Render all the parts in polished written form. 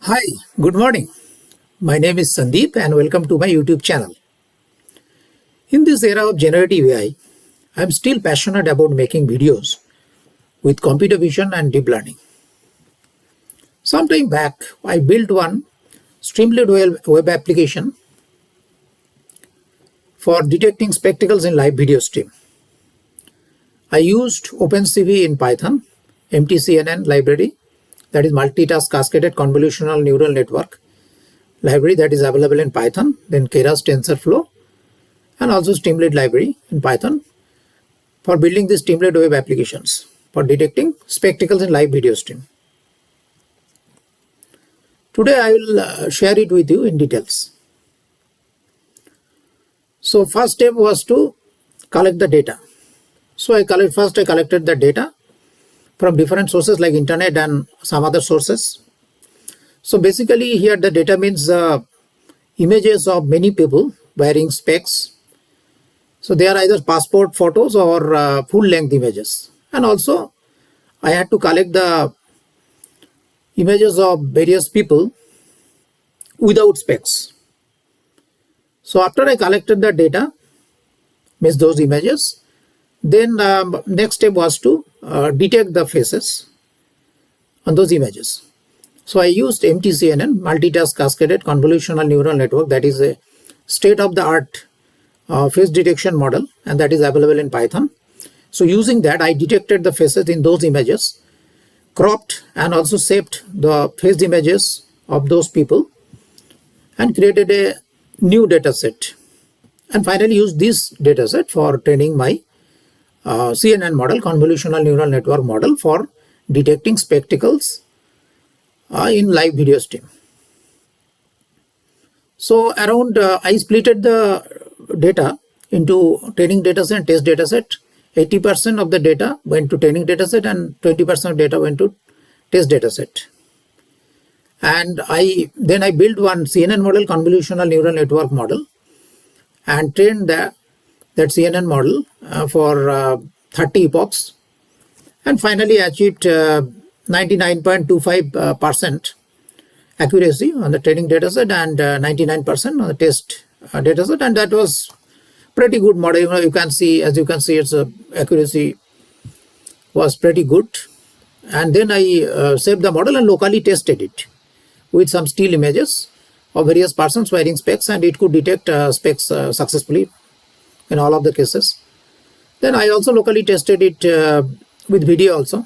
Hi, good morning. My name is Sandeep and welcome to my YouTube channel. In this era of generative AI, I'm still passionate about making videos with computer vision and deep learning. Some time back, I built one streamlit web application for detecting spectacles in live video stream. I used opencv in Python, MTCNN library, that is multitask cascaded convolutional neural network library that is available in Python, then Keras TensorFlow, and also streamlit library in Python for building these streamlit web applications for detecting spectacles in live video stream. Today I will share it with you in details. So first step was to collect the data. So first I collected the data from different sources like internet and some other sources. So basically here the data means images of many people wearing specs. So they are either passport photos or full length images. And also I had to collect the images of various people without specs. So after I collected the data, means those images, then next step was to detect the faces on those images. So I used MTCNN, multitask cascaded convolutional neural network, that is a state-of-the-art face detection model, and that is available in Python. So using that, I detected the faces in those images, cropped and also saved the face images of those people, and created a new data set. And finally use this data set for training my CNN model, convolutional neural network model, for detecting spectacles in live video stream. So around I splitted the data into training data set and test data set. 80% of the data went to training data set and 20% of data went to test data set. And then I built one CNN model, convolutional neural network model, and trained that CNN model for 30 epochs, and finally achieved 99.25% accuracy on the training dataset and 99% on the test dataset, and that was pretty good model. You can see, as you can see, its accuracy was pretty good. And then I saved the model and locally tested it with some still images of various persons wearing specs, and it could detect specs successfully in all of the cases. Then I also locally tested it with video also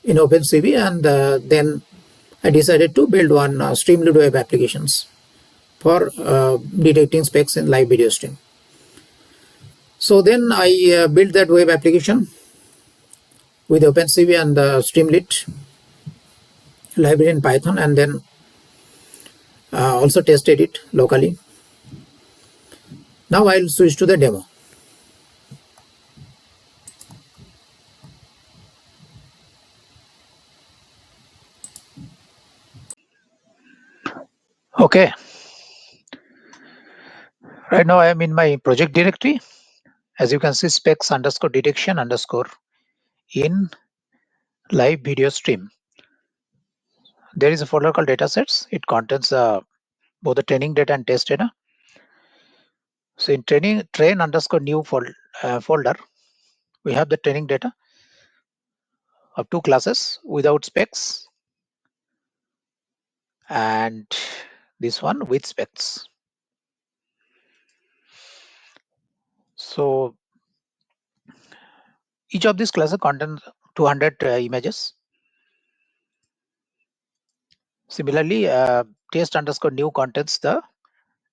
in opencv, and then I decided to build one streamlit web applications for detecting specs in live video stream. So then I built that web application with opencv and streamlit library in Python, and then also tested it locally. Now I'll switch to the demo. Okay, right now I am in my project directory. As you can see, specs underscore detection underscore in live video stream. There is a folder called datasets. It contains both the training data and test data. So in train underscore new folder, we have the training data of two classes without specs and this one with specs. So each of these classes contains 200 images. Similarly, test underscore new contains the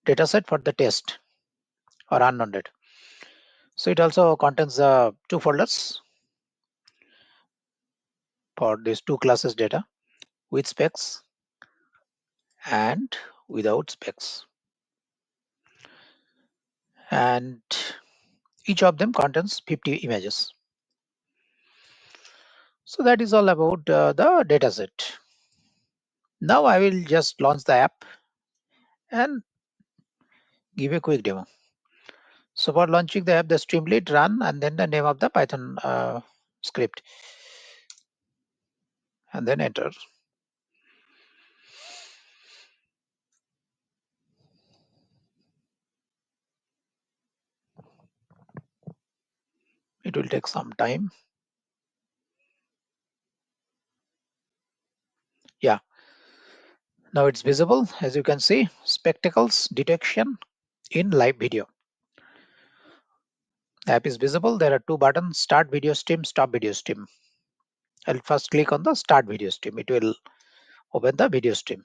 dataset for the test or unknown data. So it also contains two folders for these two classes data with specs and without specs. And each of them contains 50 images. So that is all about the dataset. Now I will just launch the app and give a quick demo. So for launching the app, the streamlit run and then the name of the Python script, and then enter. It will take some time. Yeah, now it's visible. As you can see, spectacles detection in live video. The app is visible. There are two buttons: start video stream, stop video stream. I'll first click on the start video stream. It will open the video stream.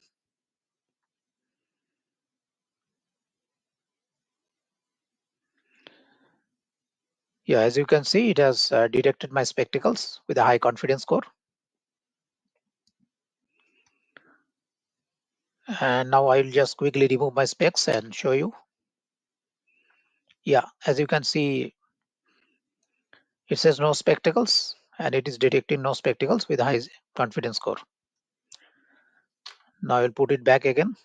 Yeah, as you can see, it has detected my spectacles with a high confidence score. And now I'll just quickly remove my specs and show you. Yeah, as you can see, it says no spectacles and it is detecting no spectacles with a high confidence score. Now I'll put it back again.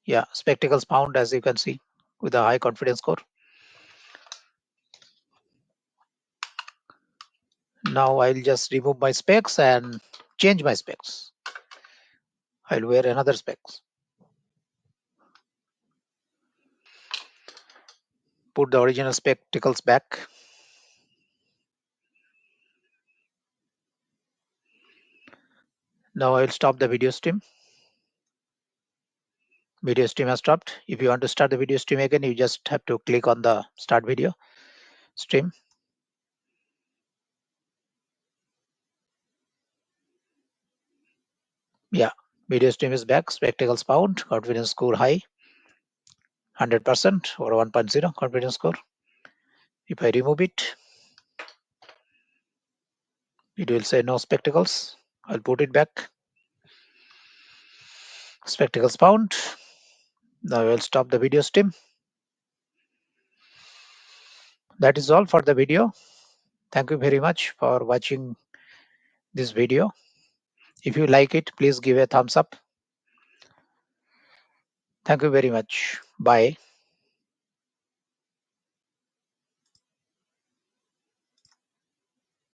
Yeah, spectacles found, as you can see, with a high confidence score. Now I'll just remove my specs and change my specs. I'll wear another specs. Put the original spectacles back. Now I'll stop the video stream. Video stream has stopped. If you want to start the video stream again, you just have to click on the start video stream. Yeah, video stream is back. Spectacles found. Confidence score high. 100% or 1.0 confidence score. If I remove it, it will say no spectacles. I'll put it back. Spectacles found. Now I will stop the video stream. That is all for the video. Thank you very much for watching this video. If you like it, please give a thumbs up. Thank you very much. Bye.